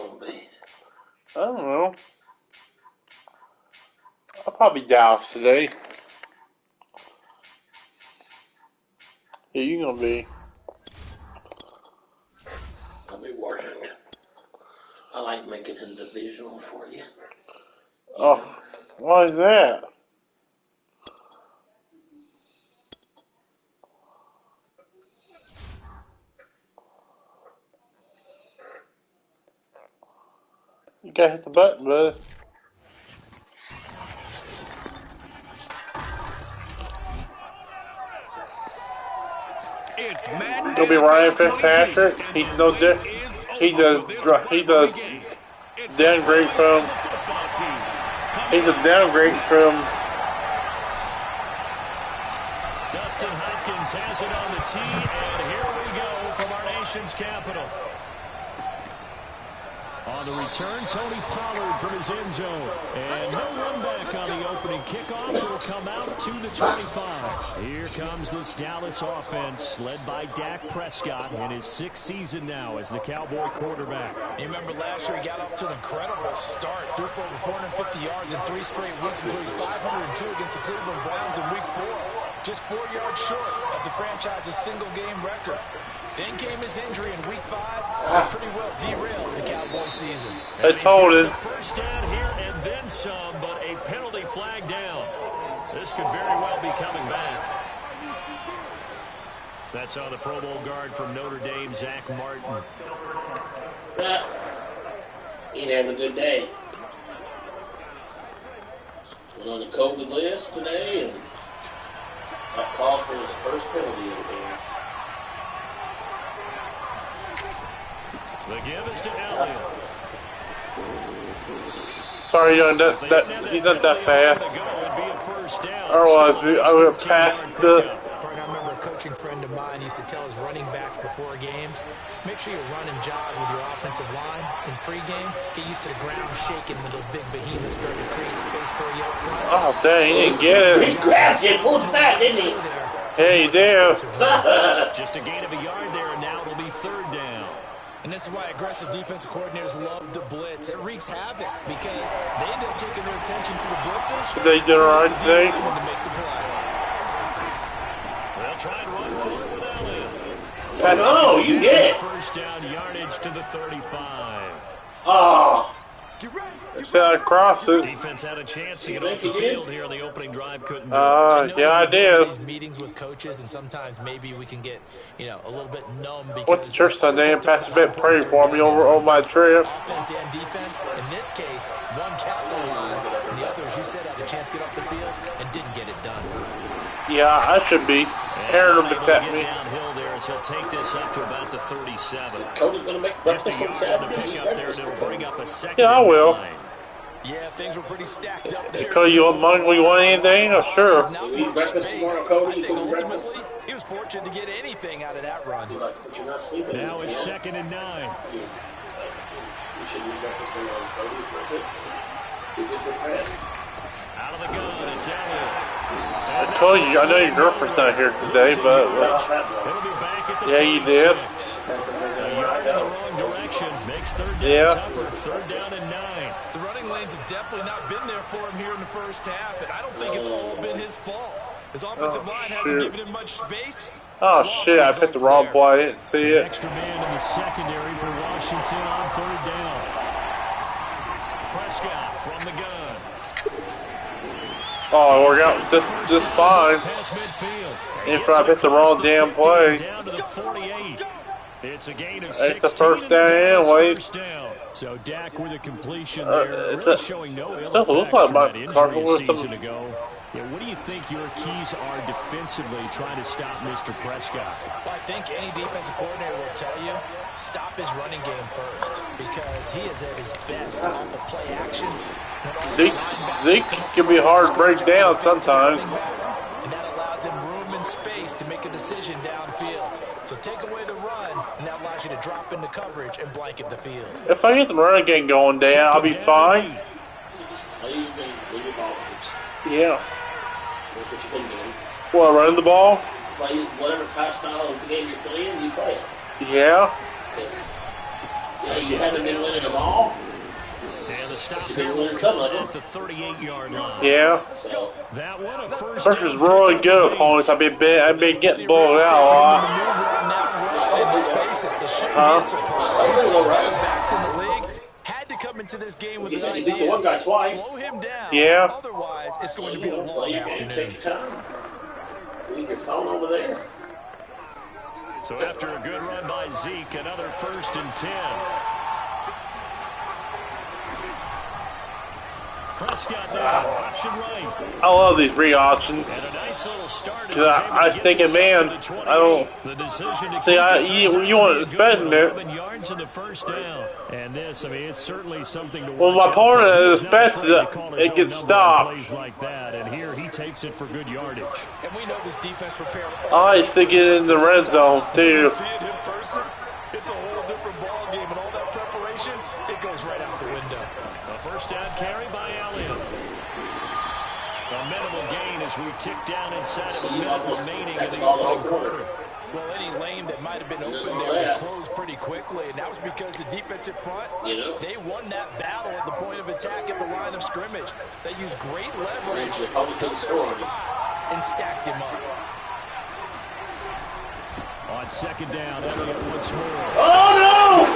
going to be? I don't know. I'll probably Dallas today. Yeah, you gonna be. I'll be Washington. I like making him divisional for you. Oh, why is that? You gotta hit the button, bud. It's Madden Gonna be Ryan Fitzpatrick. He's no different. He's a downgrade from. He's a downgrade from. Dustin Hopkins has it on the tee, and here we go from our nation's capital. On the return, Tony Pollard from his end zone. And no run back on the opening kickoff. It'll come out to the 25. Here comes this Dallas offense, led by Dak Prescott in his 6th season now as the Cowboy quarterback. You remember last year he got off to an incredible start. Threw for over 450 yards in 3 straight weeks, including 502 against the Cleveland Browns in Week 4. Just 4 yards short of the franchise's single-game record. Then came his injury in Week 5. Pretty well derailed the Cowboy season. It's holding. First down here and then some, but a penalty flag down. This could very well be coming back. That's on the Pro Bowl guard from Notre Dame, Zach Martin. He'd have a good day. Went on the COVID list today and got called for the first penalty of the game. The give is to Elliott. Sorry, young. He's not that fast. Otherwise, I would have passed the. I remember a coaching friend of mine used to tell his running backs before games, make sure you run and jog with your offensive line in pregame. Get used to the ground shaking when those big behemoths start to create space for you up front. Oh, dang, he didn't get it. He grabbed it, pulled it back, didn't he? Yeah, he did. Just a gain of a yard there, and now it'll be 3rd down. And this is why aggressive defensive coordinators love to blitz. It wreaks havoc because they end up taking their attention to the blitzers. They did all right today. To make the play. They'll try and run for it with Elliott. No, you get it. First down yardage to the 35. Oh. Said I'd cross it. Defense had a chance to get off the field here on the opening drive. Couldn't do it. Yeah, I did. These meetings with coaches, and sometimes maybe we can get, a little bit numb. Went to church Sunday and Pastor Vic prayed for me over my trip. Offense and defense. In this case, one capitalized, and the others, you said, had a chance to get off the field and didn't get it done. Yeah, I should be. Aaron will protect me. Downhill there, so he'll take this up to about the 37. Cody's going to make breakfast on Saturday. Pick up there to bring up a second. Yeah, I will. Yeah, things were pretty stacked up there. Cody, you want money? You want anything? Oh, sure. You eat breakfast tomorrow, Cody? You eat breakfast? He was fortunate to get anything out of that run. But you're not sleeping. Now it's 2nd and 9. You should eat breakfast tomorrow, Cody. It's worth it. You just depressed. Out of the gun, it's Elliott. I told you, I know your girlfriend's not here today, but yeah, you did. A yard in the wrong direction makes 3rd down tougher. 3rd down and 9. The running lanes have definitely not been there for him here in the first half, and I don't think it's all been his fault. His offensive line hasn't given him much space. Oh shit! I picked the wrong play. I didn't see it. Extra man in the secondary for Washington on 3rd down. Prescott from the gun. Oh, it worked out just fine. If I picked the wrong damn play. Down to the 48. It's a gain of 16. It's the first down anyway. So Dak with a completion there, really showing no ill effects from that injury a season ago. Yeah, what do you think your keys are defensively trying to stop Mr. Prescott? Well, I think any defensive coordinator will tell you, stop his running game first, because he is at his best off the play action. Zeke can be hard to break down sometimes. And that allows him room and space to make a decision downfield. So take away the run, and that allows you to drop into coverage and blanket the field. If I get the running game going down, I'll be fine. Yeah. That's what you've been doing. What, running the ball? Play whatever pass style of the game you're playing, you play it. Yeah. Yes. Yeah, you haven't been winning them all. And the stop You've here been will winning some come of them. at the 38-yard line. Yeah. So, That one, a first Versus down really pickup good of opponents. I've been getting blown out a lot. And let's face it, it shouldn't Huh? be a surprise. Even the running backs in the league had to come into this game with you an said you beat the idea. one guy twice. Slow him down. Yeah. Otherwise, it's going to be a Play long your game. afternoon. Take your time. Leave your phone over there. So after a good run by Zeke, another 1st and 10. Prescott now, option right. I love these read options. And a nice little start. Because I was thinking, man, I don't. The decision to See, you weren't expecting it. 11 yards in the first down. And this, I mean, it's certainly something to Well, watch my out for. opponent He's not expects afraid to it. call his It own gets number on stopped. plays like that. And here he takes it for good yardage. And we know this defense prepared. I like to get in the red zone, too. See it in person, it's a whole different ball game, and all that preparation, it goes right out the window. A first down carry by Elliott. A minimal gain as we tick down inside of a minute remaining in the opening quarter. Well, any lane that might have been open there was closed pretty quickly, and that was because the defensive front, they won that battle at the point of attack at the line of scrimmage. They used great leverage, built their spot, and stacked him up. On second down, Elliott once more. Oh, no! He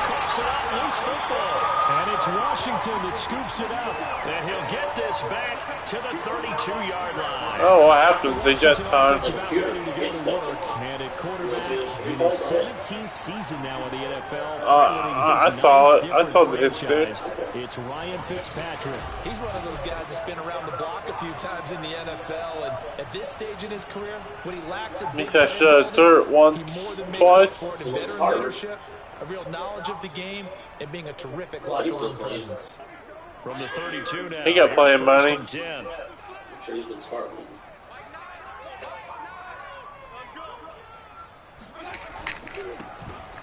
coughs it out, loose football. And it's Washington that scoops it up. And he'll get this back to the 32-yard line. Oh, what happens? They just time. About ready to go to work. And at quarterback, in his 17th season now in the NFL. I saw it. I saw the history. It's Ryan Fitzpatrick. He's one of those guys that's been around the block a few times in the NFL, and at this stage in his career, when he lacks a big I should have threw it once, he more than makes twice. up for it in veteran leadership, a real knowledge of the game, and being a terrific locker room presence. From the 32 now. He got playing money. I'm sure he's been smart.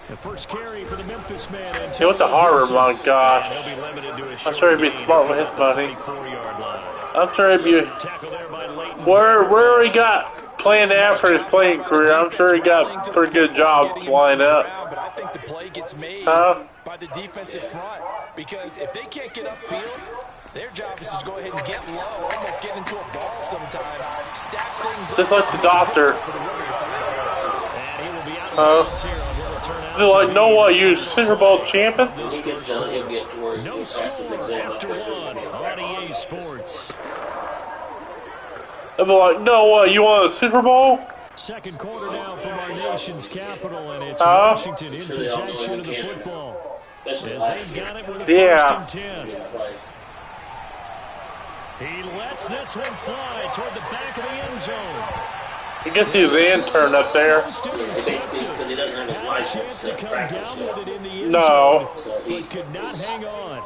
The first carry for the Memphis man. He went to Harvard, my gosh. He'll be limited to a I'm sure he'd be smart with his money. I'm sure he'd be. Where he got playing after his playing career, I'm sure he got a pretty good job lined up. But I think the play gets made Huh? by the defensive front, because if they can't get upfield, their job is to go ahead and get low, almost get into a ball sometimes, stack things Just up. like the doctor. And he will be out of bounds here. They're like, no, what, you Super Bowl champion? When he gets done, he'll get to where he No can pass his score exam up after there. one on EA Sports. They're like, no, what, you want a Super Bowl? Second quarter now from our nation's capital, and it's Washington in possession of the football. As they got it with a first and 10. He lets this one fly toward the back of the end zone. I guess he's the intern up there. Basically, because he doesn't have his license to practice yet. No. So he But could not hang on.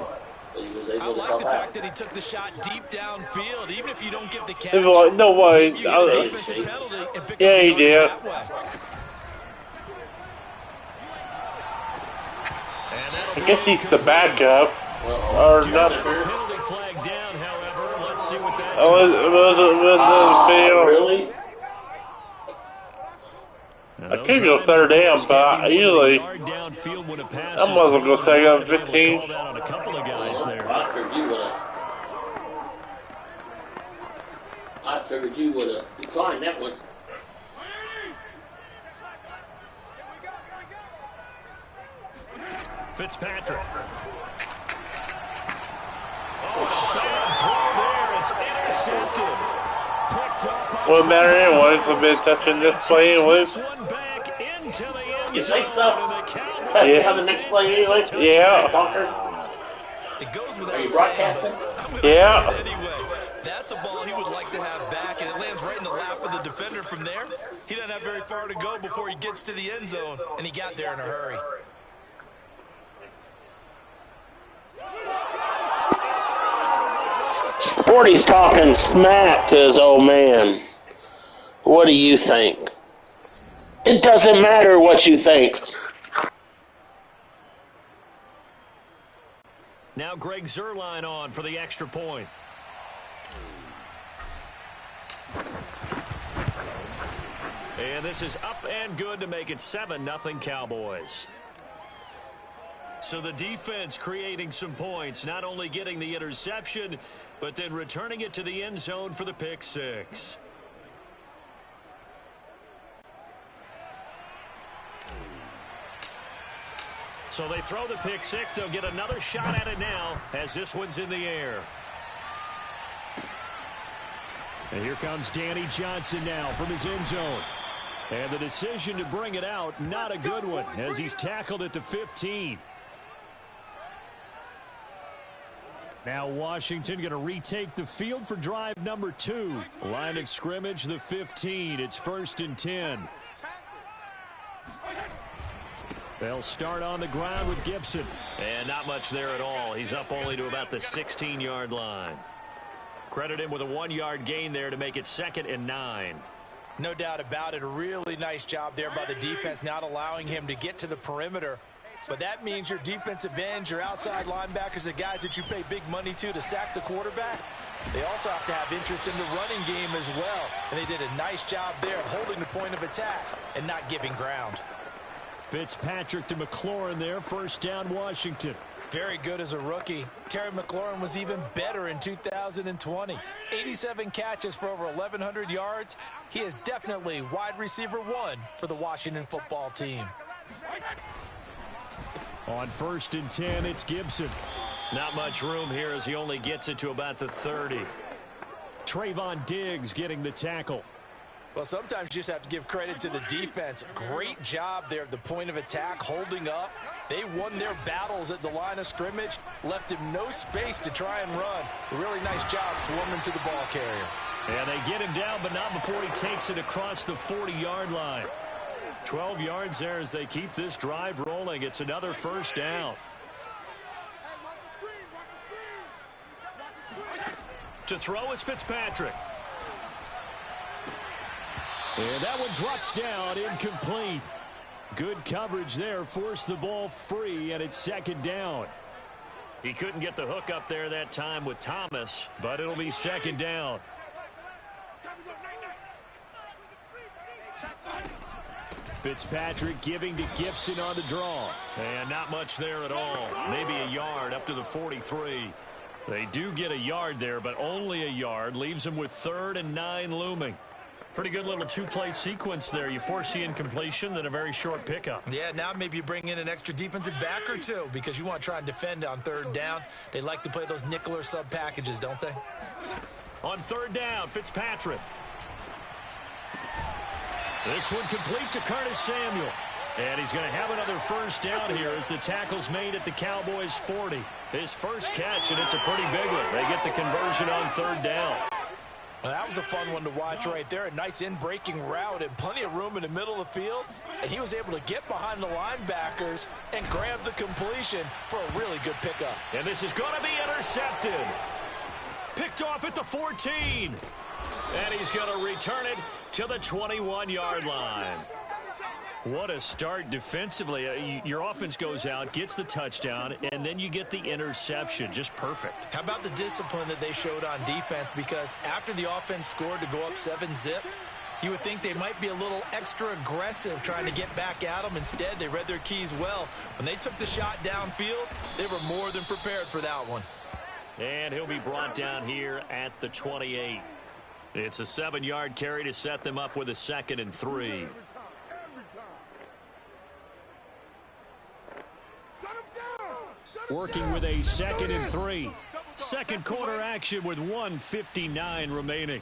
was I able to like help the out. fact that he took the shot deep downfield, even if you don't get the catch. They're like, no way. You get a defensive penalty and pick Yeah, up the he yards did. that way. I guess he's the backup. Or not. Penalty flag down, however. Let's see what that's Oh, it was the field. Really? I could go third down, but I usually I might as well go second and 15. On a couple of guys there. I figured you would have declined that one. Fitzpatrick. Oh, bad throw there. It's intercepted. Picked up. Wouldn't matter anyway. It's a bit touching this play anyways. One back into the end You zone. think so? And the Cowboys Yeah. On the next play anyway? Yeah. Talker? It goes without Are you saying, broadcasting? but I'm gonna Yeah. say it anyway. That's a ball he would like to have back, and it lands right in the lap of the defender from there. He doesn't have very far to go before he gets to the end zone, and he got there in a hurry. Sporty's talking smack to his old man. What do you think? It doesn't matter what you think. Now Greg Zuerlein on for the extra point. And this is up and good to make it 7-0 Cowboys. So the defense creating some points, not only getting the interception, but then returning it to the end zone for the pick six. So they throw the pick six. They'll get another shot at it now as this one's in the air. And here comes Danny Johnson now from his end zone. And the decision to bring it out, not a good one, as he's tackled at the 15. Now Washington going to retake the field for drive number 2. Line of scrimmage, the 15. It's 1st and 10. They'll start on the ground with Gibson. And not much there at all. He's up only to about the 16-yard line. Credit him with a 1-yard gain there to make it 2nd and 9. No doubt about it. A really nice job there by the defense, not allowing him to get to the perimeter. But that means your defensive ends, your outside linebackers, the guys that you pay big money to sack the quarterback, they also have to have interest in the running game as well. And they did a nice job there of holding the point of attack and not giving ground. Fitzpatrick to McLaurin there. 1st down, Washington. Very good as a rookie. Terry McLaurin was even better in 2020. 87 catches for over 1,100 yards. He is definitely wide receiver 1 for the Washington football team. On 1st and 10, it's Gibson. Not much room here as he only gets it to about the 30. Trayvon Diggs getting the tackle. Well, sometimes you just have to give credit to the defense. Great job there at the point of attack, holding up. They won their battles at the line of scrimmage, left him no space to try and run. A really nice job swarming to the ball carrier. And they get him down, but not before he takes it across the 40-yard line. 12 yards there as they keep this drive rolling. It's another 1st down. To throw is Fitzpatrick. And that one drops down, incomplete. Good coverage there, forced the ball free, and it's 2nd down. He couldn't get the hook up there that time with Thomas, but it'll be 2nd down. Fitzpatrick giving to Gibson on the draw. And not much there at all. Maybe a yard up to the 43. They do get a yard there, but only a yard. Leaves them with 3rd and 9 looming. Pretty good little 2-play sequence there. You force the incompletion, then a very short pickup. Yeah, now maybe you bring in an extra defensive back or 2 because you want to try and defend on 3rd down. They like to play those nickel or sub packages, don't they? On 3rd down, Fitzpatrick. This one complete to Curtis Samuel. And he's going to have another 1st down here as the tackle's made at the Cowboys' 40. His first catch, and it's a pretty big one. They get the conversion on 3rd down. Well, that was a fun one to watch right there. A nice in-breaking route and plenty of room in the middle of the field. And he was able to get behind the linebackers and grab the completion for a really good pickup. And this is going to be intercepted. Picked off at the 14. And he's going to return it to the 21-yard line. What a start defensively. Your offense goes out, gets the touchdown, and then you get the interception. Just perfect. How about the discipline that they showed on defense? Because after the offense scored to go up 7-zip, you would think they might be a little extra aggressive trying to get back at them. Instead, they read their keys well. When they took the shot downfield, they were more than prepared for that one. And he'll be brought down here at the 28. It's a 7-yard carry to set them up with a 2nd and 3. Working with a 2nd and 3. Second quarter action with 1:59 remaining.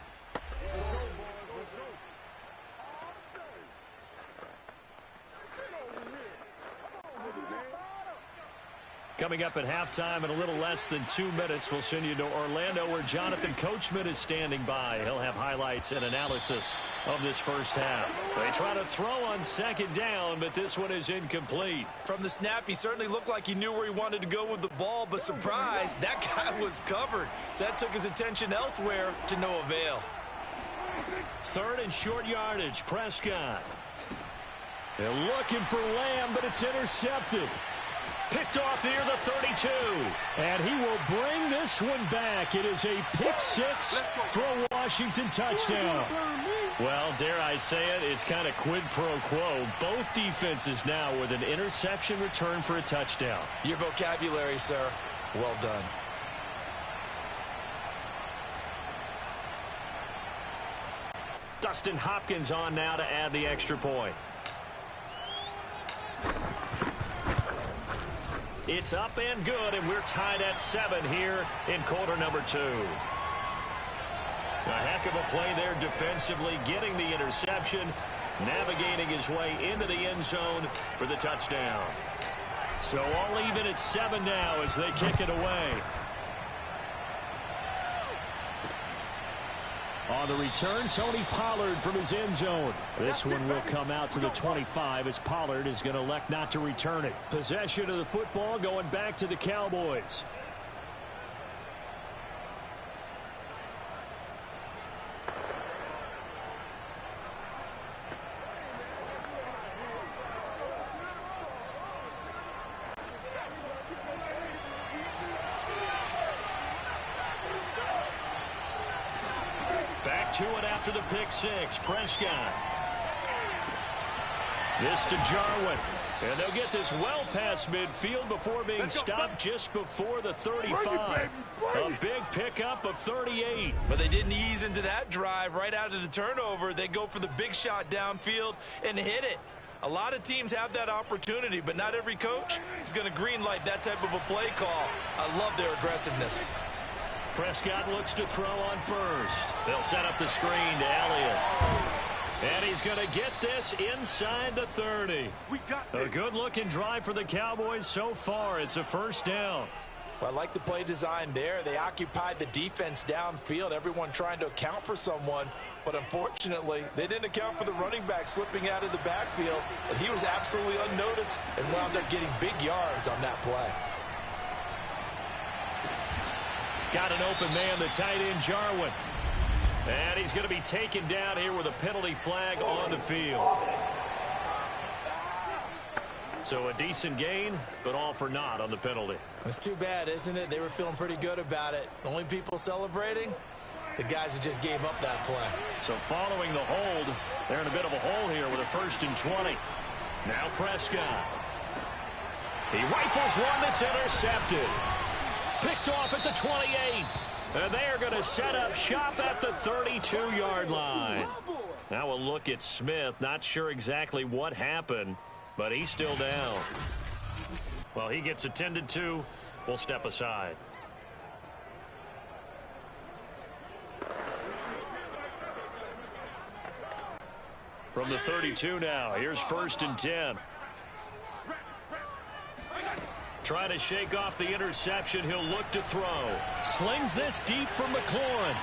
Coming up at halftime in a little less than 2 minutes, we'll send you to Orlando where Jonathan Coachman is standing by. He'll have highlights and analysis of this first half. They try to throw on 2nd down, but this one is incomplete. From the snap, he certainly looked like he knew where he wanted to go with the ball, but surprise, that guy was covered. So that took his attention elsewhere to no avail. 3rd and short yardage, Prescott. They're looking for Lamb, but it's intercepted. Picked off near the 32. And he will bring this one back. It is a pick 6 for a Washington touchdown. Well, dare I say it, it's kind of quid pro quo. Both defenses now with an interception return for a touchdown. Your vocabulary, sir. Well done. Dustin Hopkins on now to add the extra point. It's up and good, and we're tied at 7 here in quarter number 2. A heck of a play there defensively, getting the interception, navigating his way into the end zone for the touchdown. So all even at 7 now as they kick it away. On the return, Tony Pollard from his end zone. This one will come out to the 25 as Pollard is going to elect not to return it. Possession of the football going back to the Cowboys. Back to it after the pick six. Prescott. This to Jarwin. And they'll get this well past midfield before being stopped just before the 35. A big pickup of 38. But they didn't ease into that drive right out of the turnover. They go for the big shot downfield and hit it. A lot of teams have that opportunity, but not every coach is going to green light that type of a play call. I love their aggressiveness. Prescott looks to throw on first. They'll set up the screen to Elliott. And he's going to get this inside the 30. A good-looking drive for the Cowboys so far. It's a first down. Well, I like the play design there. They occupied the defense downfield, everyone trying to account for someone. But unfortunately, they didn't account for the running back slipping out of the backfield. And he was absolutely unnoticed and wound up getting big yards on that play. Got an open man, the tight end, Jarwin. And he's going to be taken down here with a penalty flag on the field. So a decent gain, but all for naught on the penalty. It's too bad, isn't it? They were feeling pretty good about it. The only people celebrating, the guys who just gave up that play. So following the hold, they're in a bit of a hole here with a 1st and 20. Now Prescott. He rifles one that's intercepted. Picked off at the 28. And they are going to set up shop at the 32-yard line. Now we'll look at Smith. Not sure exactly what happened, but he's still down. Well, he gets attended to. We'll step aside. From the 32 now, here's 1st and 10. Trying to shake off the interception. He'll look to throw. Slings this deep for McLaurin.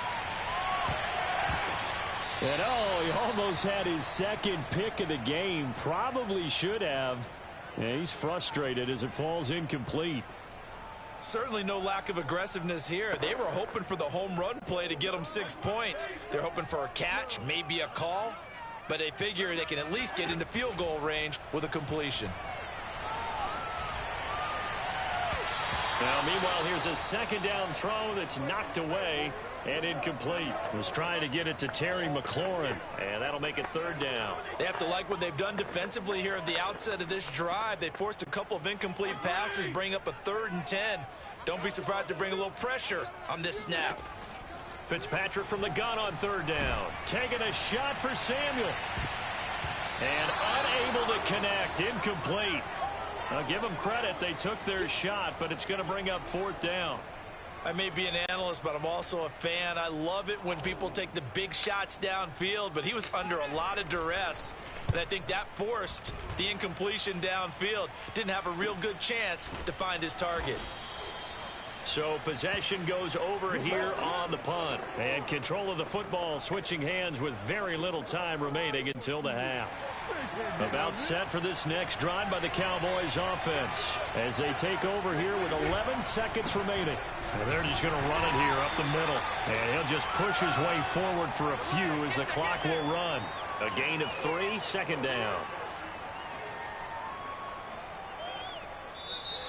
And he almost had his second pick of the game. Probably should have. And he's frustrated as it falls incomplete. Certainly no lack of aggressiveness here. They were hoping for the home run play to get them 6 points. They're hoping for a catch, maybe a call. But they figure they can at least get into field goal range with a completion. Now, meanwhile, here's a 2nd down throw that's knocked away and incomplete. Was trying to get it to Terry McLaurin, and that'll make it 3rd down. They have to like what they've done defensively here at the outset of this drive. They forced a couple of incomplete passes, bring up a 3rd and 10. Don't be surprised to bring a little pressure on this snap. Fitzpatrick from the gun on 3rd down. Taking a shot for Samuel. And unable to connect. Incomplete. I'll give them credit. They took their shot, but it's going to bring up 4th down. I may be an analyst, but I'm also a fan. I love it when people take the big shots downfield, but he was under a lot of duress, and I think that forced the incompletion downfield. Didn't have a real good chance to find his target. So possession goes over here on the punt. And control of the football switching hands with very little time remaining until the half. About set for this next drive by the Cowboys offense as they take over here with 11 seconds remaining. And they're just going to run it here up the middle. And he'll just push his way forward for a few as the clock will run. A gain of 3, 2nd down.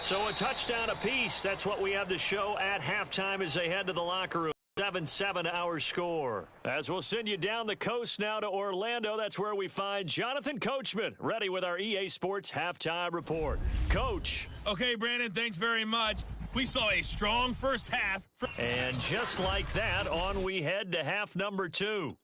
So a touchdown apiece. That's what we have to show at halftime as they head to the locker room. 7-7 our score. As we'll send you down the coast now to Orlando, that's where we find Jonathan Coachman, ready with our EA Sports Halftime Report. Coach. Okay, Brandon, thanks very much. We saw a strong first half. And just like that, on we head to half number 2.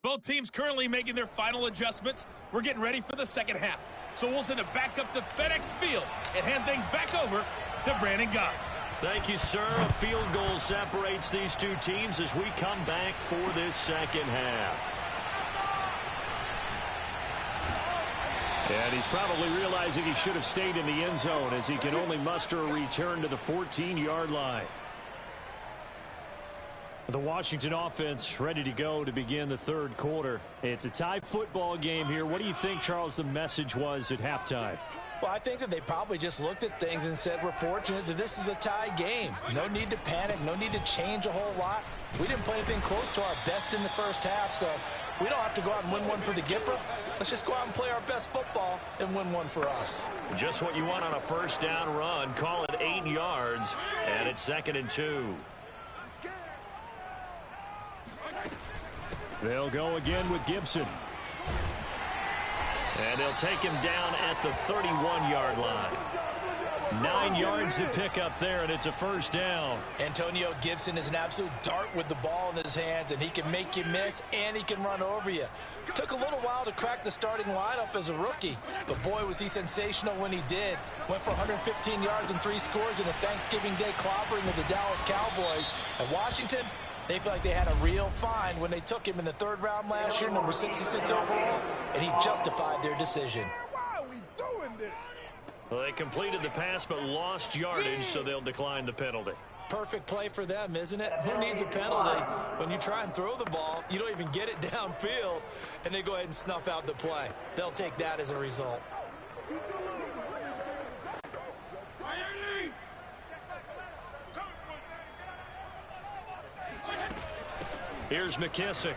Both teams currently making their final adjustments. We're getting ready for the second half. So we'll send it back up to FedEx Field and hand things back over to Brandon Gott. Thank you, sir. A field goal separates these two teams as we come back for this second half. And he's probably realizing he should have stayed in the end zone as he can only muster a return to the 14-yard line. The Washington offense ready to go to begin the third quarter. It's a tie football game here. What do you think, Charles, the message was at halftime? Well, I think that they probably just looked at things and said, we're fortunate that this is a tie game. No need to panic. No need to change a whole lot. We didn't play anything close to our best in the first half, so we don't have to go out and win one for the Gipper. Let's just go out and play our best football and win one for us. Just what you want on a first down run. Call it 8 yards, and it's 2nd and 2. They'll go again with Gibson. And they'll take him down at the 31-yard line. 9 yards to pick up there, and it's a first down. Antonio Gibson is an absolute dart with the ball in his hands, and he can make you miss, and he can run over you. Took a little while to crack the starting lineup as a rookie, but boy, was he sensational when he did. Went for 115 yards and 3 scores in a Thanksgiving Day clobbering of the Dallas Cowboys. At Washington, they feel like they had a real find when they took him in the 3rd round last year, number 66 overall, and he justified their decision. Why are we doing this? Well, they completed the pass but lost yardage, so they'll decline the penalty. Perfect play for them, isn't it? Who needs a penalty? When you try and throw the ball, you don't even get it downfield, and they go ahead and snuff out the play. They'll take that as a result. Here's McKissick.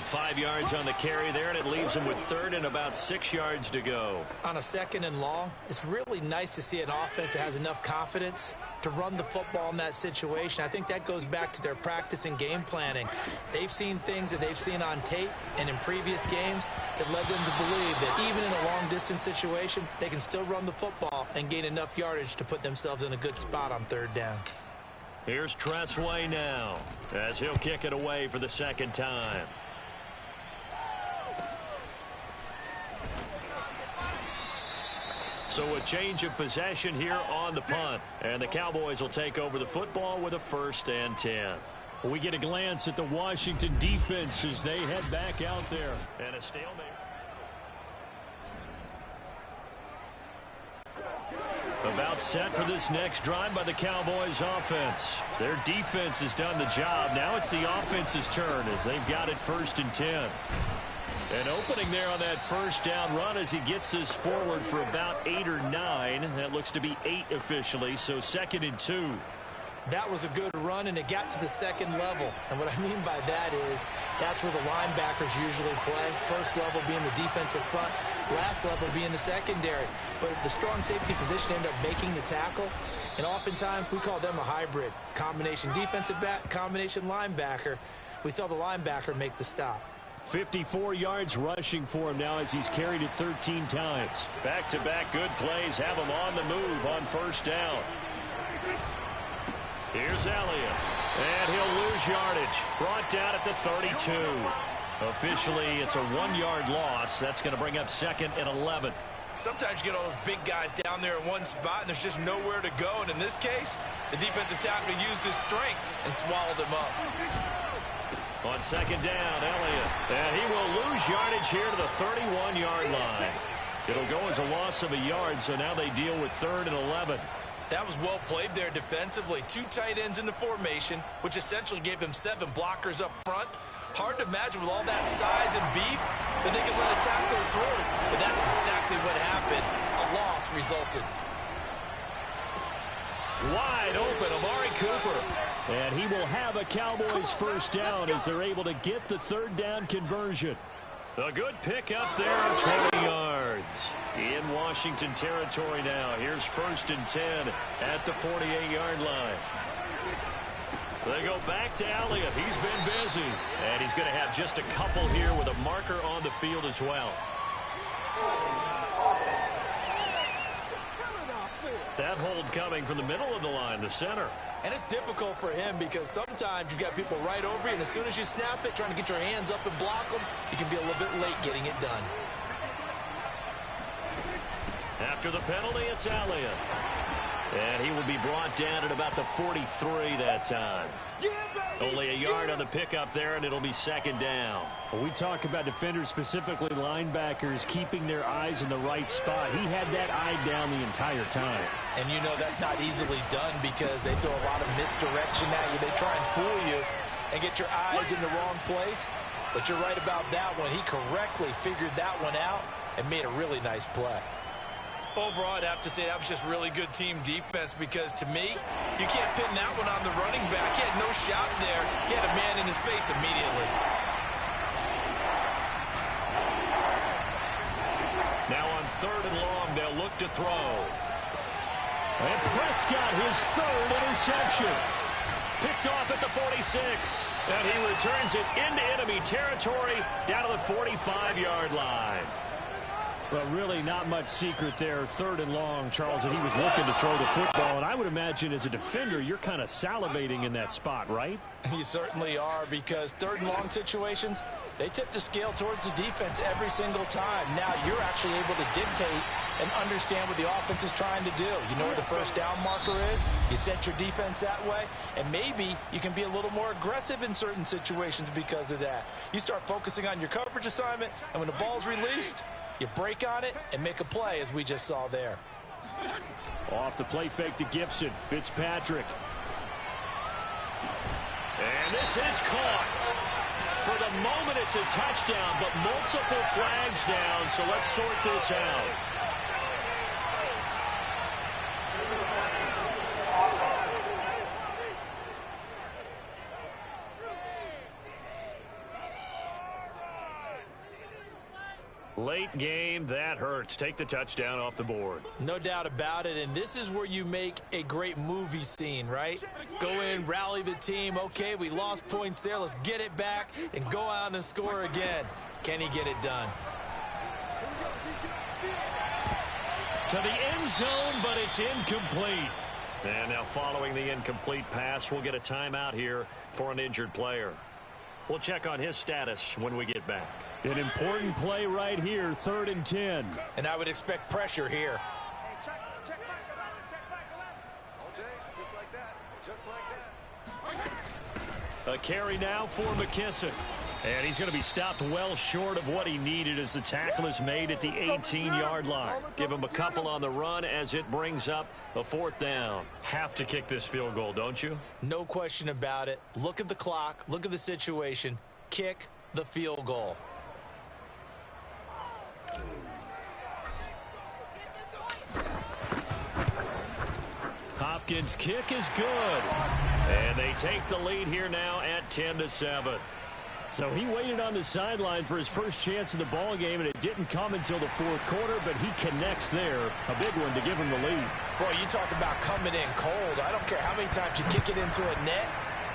5 yards on the carry there, and it leaves him with 3rd and about 6 yards to go. On a 2nd and long, it's really nice to see an offense that has enough confidence to run the football in that situation. I think that goes back to their practice and game planning. They've seen things that they've seen on tape and in previous games that led them to believe that even in a long-distance situation, they can still run the football and gain enough yardage to put themselves in a good spot on 3rd down. Here's Tressway now as he'll kick it away for the 2nd time. So a change of possession here on the punt. And the Cowboys will take over the football with a 1st and 10. We get a glance at the Washington defense as they head back out there. And a stalemate. About set for this next drive by the Cowboys offense. Their defense has done the job. Now it's the offense's turn as they've got it 1st and 10. And opening there on that first down run as he gets this forward for about 8 or 9. That looks to be 8 officially, so 2nd and 2. That was a good run, and it got to the 2nd level. And what I mean by that is that's where the linebackers usually play. First level being the defensive front, last level being the secondary. But the strong safety position ended up making the tackle. And oftentimes we call them a hybrid. Combination defensive back, combination linebacker. We saw the linebacker make the stop. 54 yards rushing for him now as he's carried it 13 times. Back-to-back good plays have him on the move on 1st down. Here's Elliott, and he'll lose yardage. Brought down at the 32. Officially, it's a 1-yard loss. That's going to bring up 2nd and 11. Sometimes you get all those big guys down there in one spot, and there's just nowhere to go. And in this case, the defensive tackle used his strength and swallowed him up. On 2nd down, Elliott, and he will lose yardage here to the 31-yard line. It'll go as a loss of a yard, so now they deal with 3rd and 11. That was well played there defensively. 2 tight ends in the formation, which essentially gave them 7 blockers up front. Hard to imagine with all that size and beef that they could let a tackler through. But that's exactly what happened. A loss resulted. Wide open, Amari Cooper. And he will have a Cowboys 1st down as they're able to get the 3rd down conversion. A good pick up there, 20 yards. yards. In Washington territory now. Here's 1st and 10 at the 48-yard line. They go back to Elliott. He's been busy. And he's going to have just a couple here with a marker on the field as well. That hold coming from the middle of the line, the center. And it's difficult for him because sometimes you've got people right over you, and as soon as you snap it, trying to get your hands up and block them, you can be a little bit late getting it done. After the penalty, it's Elliott. And he will be brought down at about the 43 that time. Only a yard on the pickup there, and it'll be 2nd down. Well, we talk about defenders, specifically linebackers, keeping their eyes in the right spot. He had that eye down the entire time. And you know that's not easily done because they throw a lot of misdirection at you. They try and fool you and get your eyes in the wrong place. But you're right about that one. He correctly figured that one out and made a really nice play. Overall, I'd have to say that was just really good team defense because, to me, you can't pin that one on the running back. He had no shot there. He had a man in his face immediately. Now on 3rd and long, they'll look to throw. And Prescott, his 3rd interception. Picked off at the 46. And he returns it into enemy territory down to the 45-yard line. But really not much secret there. 3rd and long, Charles, and he was looking to throw the football. And I would imagine as a defender, you're kind of salivating in that spot, right? You certainly are because 3rd and long situations, they tip the scale towards the defense every single time. Now you're actually able to dictate and understand what the offense is trying to do. You know where the 1st down marker is. You set your defense that way, and maybe you can be a little more aggressive in certain situations because of that. You start focusing on your coverage assignment, and when the ball's released, you break on it and make a play, as we just saw there. Off the play fake to Gibson. Fitzpatrick. And this is caught. For the moment, it's a touchdown, but multiple flags down, so let's sort this out. Late game, that hurts. Take the touchdown off the board. No doubt about it, and this is where you make a great movie scene, right? Go in, rally the team. Okay, we lost points there. Let's get it back and go out and score again. Can he get it done? To the end zone, but it's incomplete. And now following the incomplete pass, we'll get a timeout here for an injured player. We'll check on his status when we get back. An important play right here, 3rd and 10. And I would expect pressure here. Check back 11, check back 11. All day, just like that, just like that. A carry now for McKissick. And he's going to be stopped well short of what he needed as the tackle is made at the 18-yard line. Give him a couple on the run as it brings up a 4th down. Have to kick this field goal, don't you? No question about it. Look at the clock. Look at the situation. Kick the field goal. Hopkins' kick is good. And they take the lead here now at 10-7. So he waited on the sideline for his first chance in the ball game, and it didn't come until the 4th quarter, but he connects there. A big one to give him the lead. Boy, you talk about coming in cold. I don't care how many times you kick it into a net.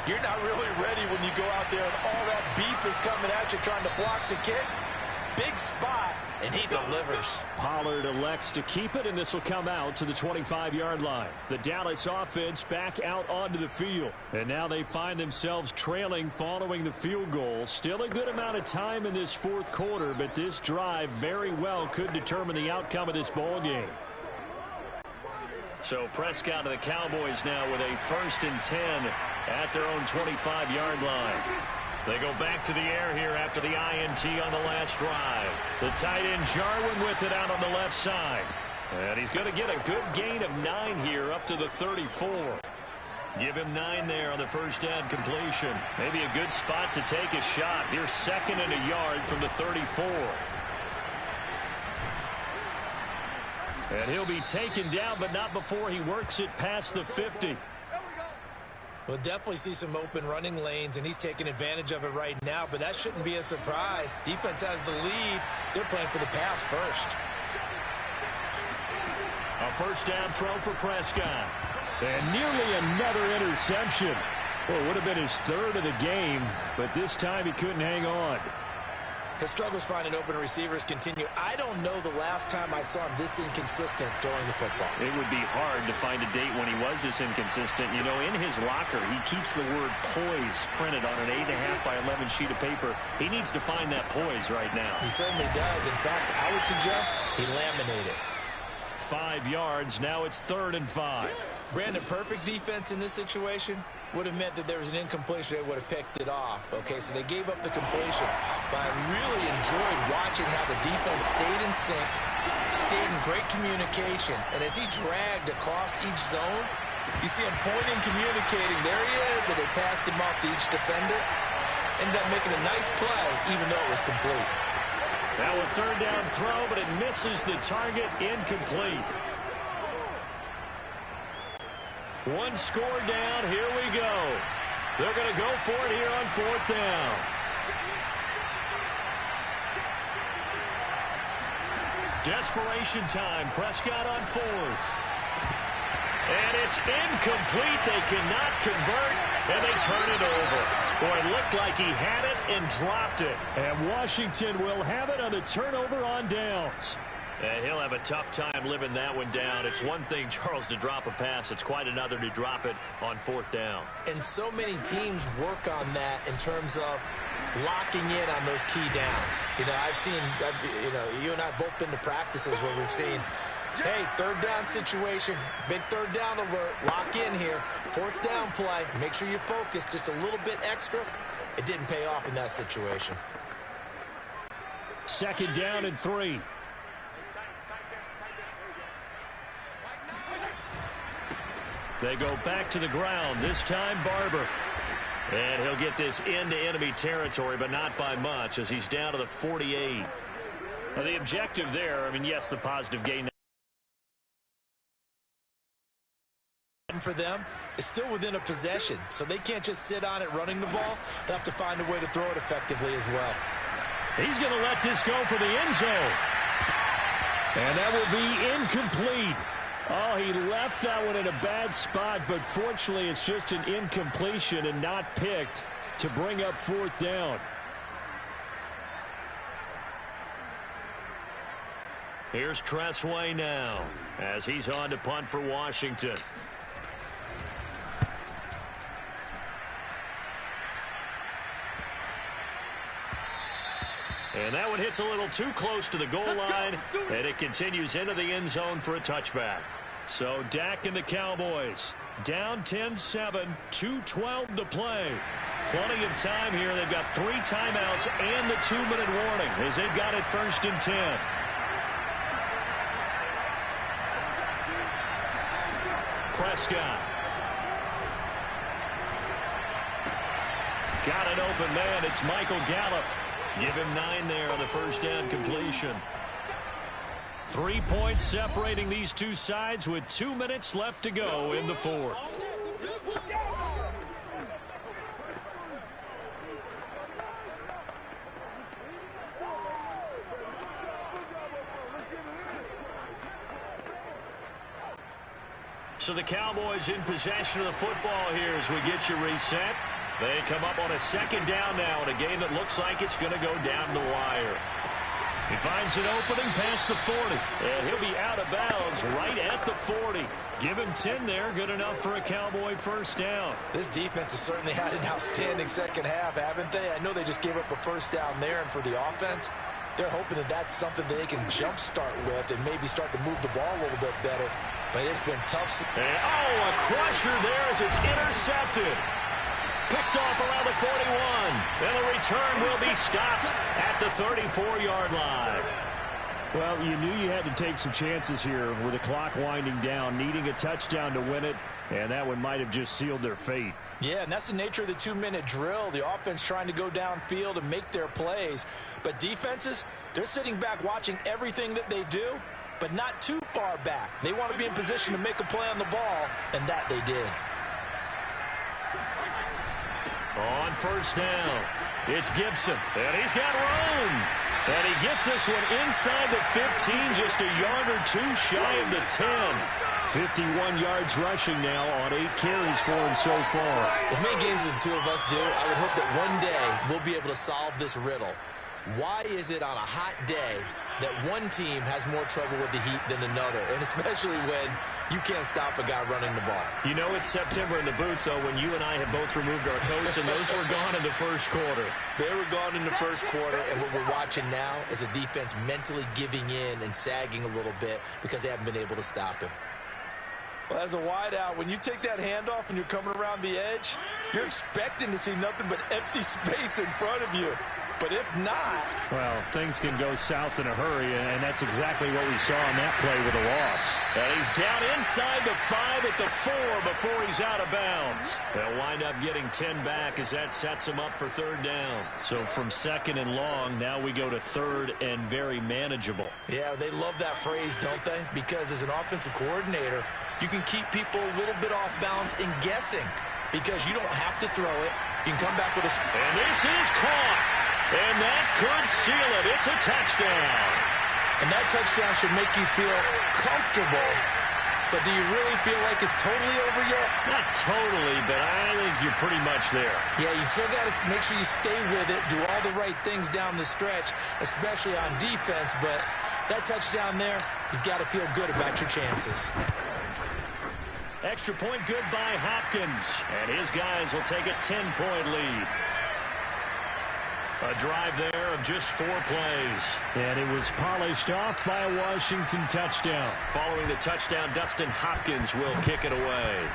You're not really ready when you go out there and all that beef is coming at you trying to block the kick. Big spot, and he delivers. Pollard elects to keep it, and this will come out to the 25-yard line. The Dallas offense back out onto the field. And now they find themselves trailing following the field goal. Still a good amount of time in this 4th quarter, but this drive very well could determine the outcome of this ball game. So Prescott and the Cowboys now with a 1st and 10 at their own 25-yard line. They go back to the air here after the INT on the last drive. The tight end Jarwin with it out on the left side. And he's going to get a good gain of 9 here up to the 34. Give him 9 there on the first down completion. Maybe a good spot to take a shot. Here's 2nd and a yard from the 34. And he'll be taken down, but not before he works it past the 50. We'll definitely see some open running lanes, and he's taking advantage of it right now, but that shouldn't be a surprise. Defense has the lead. They're playing for the pass first. A first down throw for Prescott. And nearly another interception. Well, it would have been his third of the game, but this time he couldn't hang on. His struggles finding open receivers continue. I don't know the last time I saw him this inconsistent throwing the football. It would be hard to find a date when he was this inconsistent. You know, in his locker, he keeps the word poise printed on an 8.5 by 11 sheet of paper. He needs to find that poise right now. He certainly does. In fact, I would suggest he laminate it. 5 yards. Now it's 3rd and 5. Brandon, perfect defense in this situation would have meant that there was an incompletion. They would have picked it off. Okay, so they gave up the completion. But I really enjoyed watching how the defense stayed in sync, stayed in great communication. And as he dragged across each zone, you see him pointing, communicating. There he is, and they passed him off to each defender. Ended up making a nice play, even though it was complete. Now a 3rd down throw, but it misses the target, incomplete. One score down. Here we go. They're going to go for it here on 4th down. Desperation time. Prescott on 4th. And it's incomplete. They cannot convert, and they turn it over. Boy, it looked like he had it and dropped it. And Washington will have it on the turnover on downs. And he'll have a tough time living that one down. It's one thing, Charles, to drop a pass. It's quite another to drop it on 4th down. And so many teams work on that in terms of locking in on those key downs. You know, you and I have both been to practices where we've seen, hey, 3rd down situation, big 3rd down alert, lock in here. 4th down play, make sure you focus just a little bit extra. It didn't pay off in that situation. 2nd down and 3. They go back to the ground, this time Barber. And he'll get this into enemy territory, but not by much, as he's down to the 48. Now, the objective there, I mean, yes, the positive gain for them is still within a possession, so they can't just sit on it running the ball. They'll have to find a way to throw it effectively as well. He's going to let this go for the end zone. And that will be incomplete. Oh, he left that one in a bad spot, but fortunately it's just an incompletion and not picked to bring up 4th down. Here's Tressway now as he's on to punt for Washington. And that one hits a little too close to the goal line, and it continues into the end zone for a touchback. So Dak and the Cowboys down 10-7, 2:12 to play. Plenty of time here. They've got 3 timeouts and the 2-minute warning as they've got it 1st and 10. Prescott. Got an open man. It's Michael Gallup. Give him 9 there on the 1st down completion. 3 points separating these two sides with 2 minutes left to go in the 4th. So the Cowboys in possession of the football here as we get you reset. They come up on a 2nd down now in a game that looks like it's going to go down the wire. He finds an opening past the 40, and he'll be out of bounds right at the 40. Give him 10 there, good enough for a Cowboy 1st down. This defense has certainly had an outstanding 2nd half, haven't they? I know they just gave up a 1st down there, and for the offense, they're hoping that that's something that they can jumpstart with and maybe start to move the ball a little bit better. But it's been tough. And, a crusher there as it's intercepted. Picked off around the 41. And the return will be stopped at the 34-yard line. Well, you knew you had to take some chances here with the clock winding down, needing a touchdown to win it, and that one might have just sealed their fate. Yeah, and that's the nature of the 2-minute drill. The offense trying to go downfield and make their plays. But defenses, they're sitting back watching everything that they do, but not too far back. They want to be in position to make a play on the ball, and that they did. On 1st down, it's Gibson, and he's got room. And he gets this one inside the 15, just a yard or two shy of the 10. 51 yards rushing now on 8 carries for him so far. As many games as the two of us do, I would hope that one day we'll be able to solve this riddle. Why is it on a hot day that one team has more trouble with the heat than another, and especially when you can't stop a guy running the ball? You know it's September in the booth, though, when you and I have both removed our coats, and those were gone in the first quarter. They were gone in the first quarter, and what we're watching now is a defense mentally giving in and sagging a little bit because they haven't been able to stop him. Well, as a wideout, when you take that handoff and you're coming around the edge, you're expecting to see nothing but empty space in front of you. But if not... Well, things can go south in a hurry, and that's exactly what we saw on that play with a loss. And he's down inside the 5 at the 4 before he's out of bounds. They'll wind up getting 10 back as that sets him up for third down. So from second and long, now we go to third and very manageable. Yeah, they love that phrase, don't they? Because as an offensive coordinator, you can keep people a little bit off balance and guessing because you don't have to throw it. You can come back with a... And this is caught. And that could seal it. It's a touchdown. And that touchdown should make you feel comfortable. But do you really feel like it's totally over yet? Not totally, but I think you're pretty much there. Yeah, you still got to make sure you stay with it, do all the right things down the stretch, especially on defense. But that touchdown there, you've got to feel good about your chances. Extra point good by Hopkins. And his guys will take a 10-point lead. A drive there of just 4 plays. And it was polished off by a Washington touchdown. Following the touchdown, Dustin Hopkins will kick it away.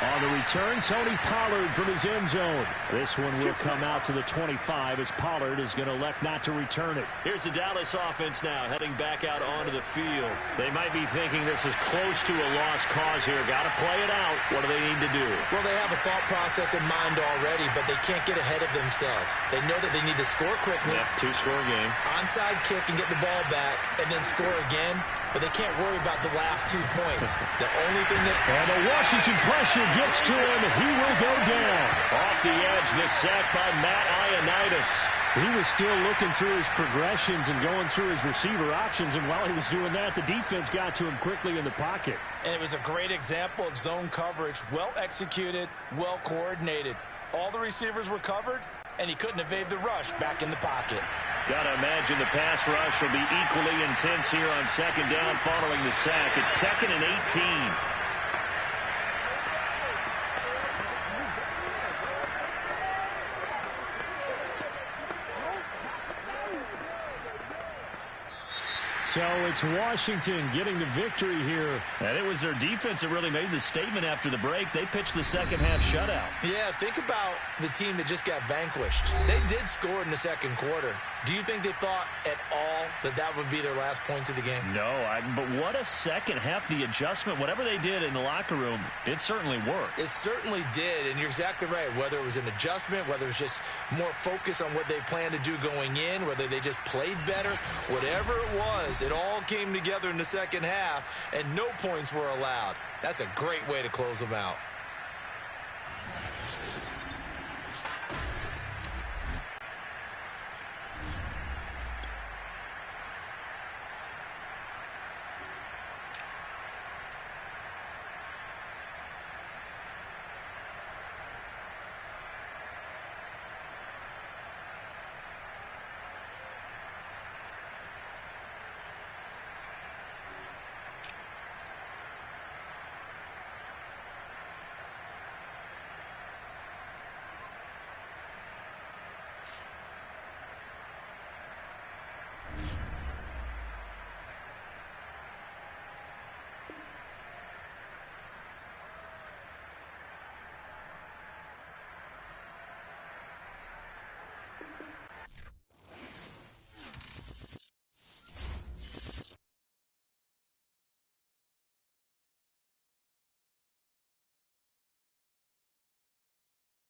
On the return, Tony Pollard from his end zone. This one will come out to the 25 as Pollard is going to elect not to return it. Here's the Dallas offense now heading back out onto the field. They might be thinking this is close to a lost cause here. Got to play it out. What do they need to do? Well, they have a thought process in mind already, but they can't get ahead of themselves. They know that they need to score quickly. Yep, 2-score game. Onside kick and get the ball back and then score again. But they can't worry about the last 2 points. The only thing that... And the Washington pressure gets to him. He will go down. Off the edge, the sack by Matt Ioannidis. He was still looking through his progressions and going through his receiver options. And while he was doing that, the defense got to him quickly in the pocket. And it was a great example of zone coverage. Well executed, well coordinated. All the receivers were covered, and he couldn't evade the rush back in the pocket. Got to imagine the pass rush will be equally intense here on second down following the sack. It's 2nd and 18. So it's Washington getting the victory here. And it was their defense that really made the statement after the break. They pitched the second half shutout. Yeah, think about the team that just got vanquished. They did score in the second quarter. Do you think they thought at all that that would be their last points of the game? No, but what a second half. The adjustment, whatever they did in the locker room, it certainly worked. It certainly did, and you're exactly right. Whether it was an adjustment, whether it was just more focus on what they planned to do going in, whether they just played better, whatever it was, it all came together in the second half, and no points were allowed. That's a great way to close them out.